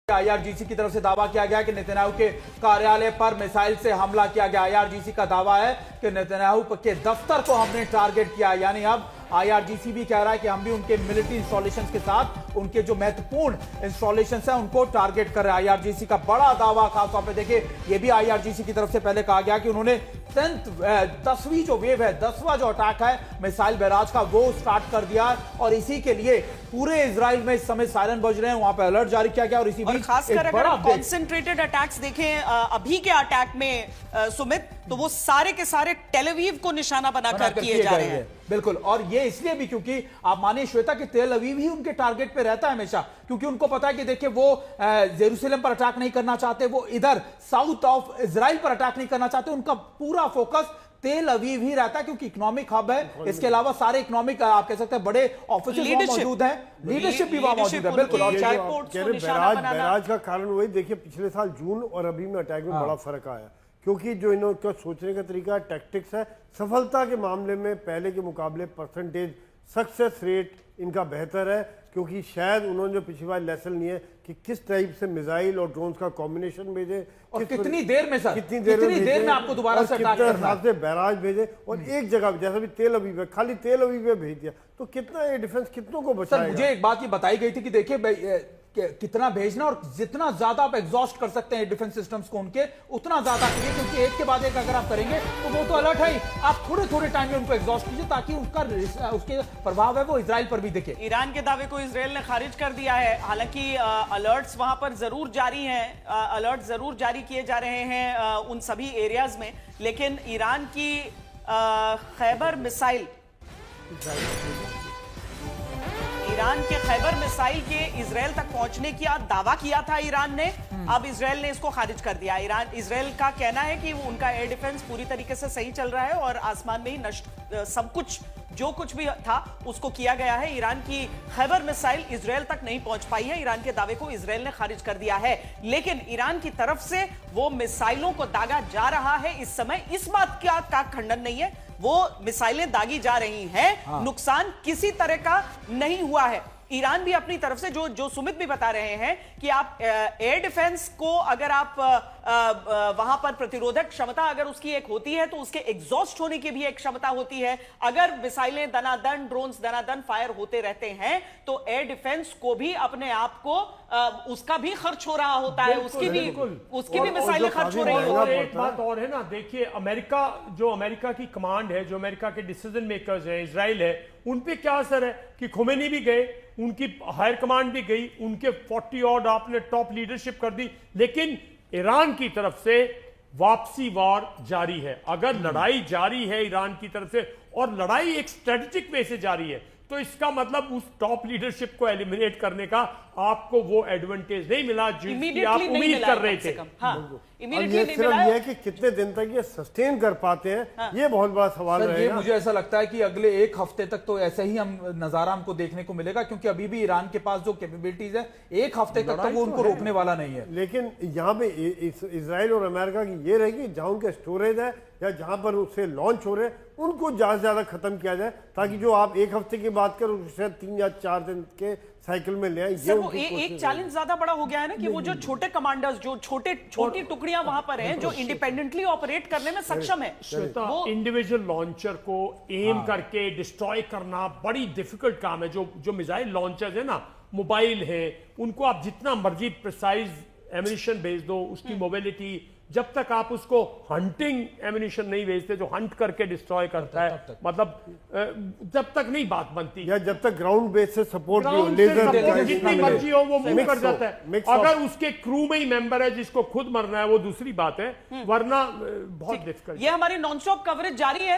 IRGC की तरफ से दावा किया गया कि नेतन्याहू के कार्यालय पर मिसाइल से हमला किया गया। आईआरजीसी का दावा है कि नेतन्याहू के दफ्तर को हमने टारगेट किया। यानी अब आईआरजीसी भी कह रहा है कि हम भी उनके मिलिट्री इंस्टॉलेशंस के साथ उनके जो महत्वपूर्ण इंस्टॉलेशंस हैं उनको टारगेट कर रहे हैं। आईआरजीसी का बड़ा दावा, खासतौर पे देखिए ये भी आईआरजीसी की तरफ से पहले कहा गया कि उन्होंने 10वीं जो वेव है, 10वां जो अटैक है मिसाइल बैराज का, वो स्टार्ट कर दिया और इसी के लिए पूरे इजराइल में इस समय सायरन बज रहे हैं, वहां पे अलर्ट जारी किया गया। और इसी बीच खासकर अगर आप कॉन्सेंट्रेटेड अटैक्स देखें अभी के अटैक में सुमित, तो वो सारे के सारे टेल अवीव को निशाना बनाकर किए जा रहे हैं। बिल्कुल, और ये इसलिए भी क्योंकि आप मानिए श्वेता कि तेल अवीव ही उनके टारगेट पे रहता है हमेशा, क्योंकि उनको पता है कि देखिए वो जेरूसलम पर अटैक नहीं करना चाहते, वो इधर साउथ ऑफ इजराइल पर अटैक नहीं करना चाहते। उनका पूरा फोकस तेल अवीव ही रहता है क्योंकि इकोनॉमिक हब है। इसके अलावा सारे इकोनॉमिक आप कह सकते हैं बड़े ऑफिस मौजूद हैं, लीडरशिप भी वहां मौजूद है। बिल्कुल, और बैराज का कारण वही देखिए, पिछले साल जून और अभी में अटैक में बड़ा फर्क आया, क्योंकि जो इनका सोचने का तरीका टैक्टिक्स है, सफलता के मामले में पहले के मुकाबले परसेंटेज सक्सेस रेट इनका बेहतर है, क्योंकि शायद उन्होंने जो पिछली बार लेसन लिया है कि किस टाइप से मिसाइल और ड्रोन्स का कॉम्बिनेशन भेजे और कितनी देर में, सर कितनी देर में आपको दोबारा से अटैक करना है, बैराज भेजे और एक जगह जैसा भी तेल अवीव है, खाली तेल अवीव में भेज दिया, तो कितना ये डिफेंस कितनों को बचाएगा। सर मुझे एक बात ये बताई गई थी कि देखिए कितना भेजना और जितना ज्यादा आप एग्जॉस्ट कर सकते हैं डिफेंस सिस्टम्स को उनके, उतना ज्यादा करिए, क्योंकि एक के बाद एक अगर आप करेंगे तो वो तो अलर्ट है ही, आप थोड़े थोड़े टाइम में उनको एग्जॉस्ट कीजिए ताकि उसका उसके प्रभाव है वो इजराइल पर भी दिखे। ईरान के दावे को इजराइल ने खारिज कर दिया है। हालांकि अलर्ट्स वहां पर जरूर जारी हैं, अलर्ट जरूर जारी किए जा रहे हैं उन सभी एरियाज में, लेकिन ईरान की खैबर मिसाइल, ईरान के खैबर मिसाइल के इजराइल तक पहुंचने की दावा किया था ईरान ने, अब इजराइल ने इसको खारिज कर दिया। इजराइल का कहना है कि उनका एयर डिफेंस पूरी तरीके से सही चल रहा है और आसमान में ही नष्ट सब कुछ जो कुछ भी था उसको किया गया है। ईरान की खैबर मिसाइल इजराइल तक नहीं पहुंच पाई है। ईरान के दावे को इजराइल ने खारिज कर दिया है, लेकिन ईरान की तरफ से वो मिसाइलों को दागा जा रहा है। इस समय इस बात का खंडन नहीं है, वो मिसाइलें दागी जा रही हैं, नुकसान किसी तरह का नहीं हुआ है। ईरान भी अपनी तरफ से जो सुमित भी बता रहे हैं कि आप एयर डिफेंस को अगर आप वहां पर प्रतिरोधक क्षमता अगर उसकी एक होती है तो उसके एग्जॉस्ट होने की भी एक क्षमता होती है। अगर मिसाइलें दनादन, ड्रोन्स दनादन फायर होते रहते हैं तो एयर डिफेंस को भी अपने आप को उसका भी खर्च हो रहा होता है, उसकी भी मिसाइलें खर्च हो रही होती है। एक बात और है ना, देखिए अमेरिका की कमांड है, जो अमेरिका के डिसीजन मेकर्स हैं, इजराइल है, उन पे क्या असर है कि खुमैनी भी गए, उनकी हायर कमांड भी गई, उनके 40 ऑड आपने टॉप लीडरशिप कर दी, लेकिन ईरान की तरफ से वापसी वार जारी है। अगर लड़ाई जारी है ईरान की तरफ से और लड़ाई एक स्ट्रेटेजिक वे से जारी है, तो इसका मतलब उस टॉप लीडरशिप को एलिमिनेट करने का आपको वो एडवांटेज नहीं मिला जिसकी आप उम्मीद कर रहे थे। ये सिर्फ ये है कि कितने दिन तक ये सस्टेन कर पाते हैं, ये बहुत बड़ा सवाल रहेगा। मुझे ऐसा लगता है कि अगले एक हफ्ते तक तो ऐसे ही हम नजारा हमको देखने को मिलेगा, क्योंकि अभी भी ईरान के पास जो कैपेबिलिटीज है एक हफ्ते तक तो वो उनको रोकने वाला नहीं है। लेकिन यहाँ पे इजराइल और अमेरिका की ये रहेगी, जहां उनके स्टोरेज है या जहां पर उससे लॉन्च हो रहे हैं उनको ज्यादा से ज्यादा खत्म किया जाए, ताकि जो आप एक हफ्ते की बात करो शायद 3 या 4 दिन के साइकिल में ले आए। वो एक चैलेंज ज्यादा बड़ा हो गया है ना कि वो जो छोटे कमांडर्स, जो छोटी टुकड़ियां वहां पर हैं, जो इंडिपेंडेंटली ऑपरेट करने में सक्षम है, वो इंडिविजुअल लॉन्चर को एम करके डिस्ट्रॉय करना बड़ी डिफिकल्ट काम है। जो मिसाइल लॉन्चर्स है ना, मोबाइल है, उनको आप जितना मर्जी प्रिसाइज एमिनिशन भेज दो, उसकी मोबिलिटी, जब तक आप उसको हंटिंग एमिनिशन नहीं भेजते जो हंट करके डिस्ट्रॉय करता है, मतलब जब तक नहीं बात बनती, या जब तक ग्राउंड बेस से सपोर्ट जितनी मर्जी हो वो मूव कर जाता है। अगर उसके क्रू में ही मेंबर है जिसको खुद मरना है वो दूसरी बात है, वरना बहुत डिफिकल्ट। ये हमारी नॉन स्टॉप कवरेज जारी है।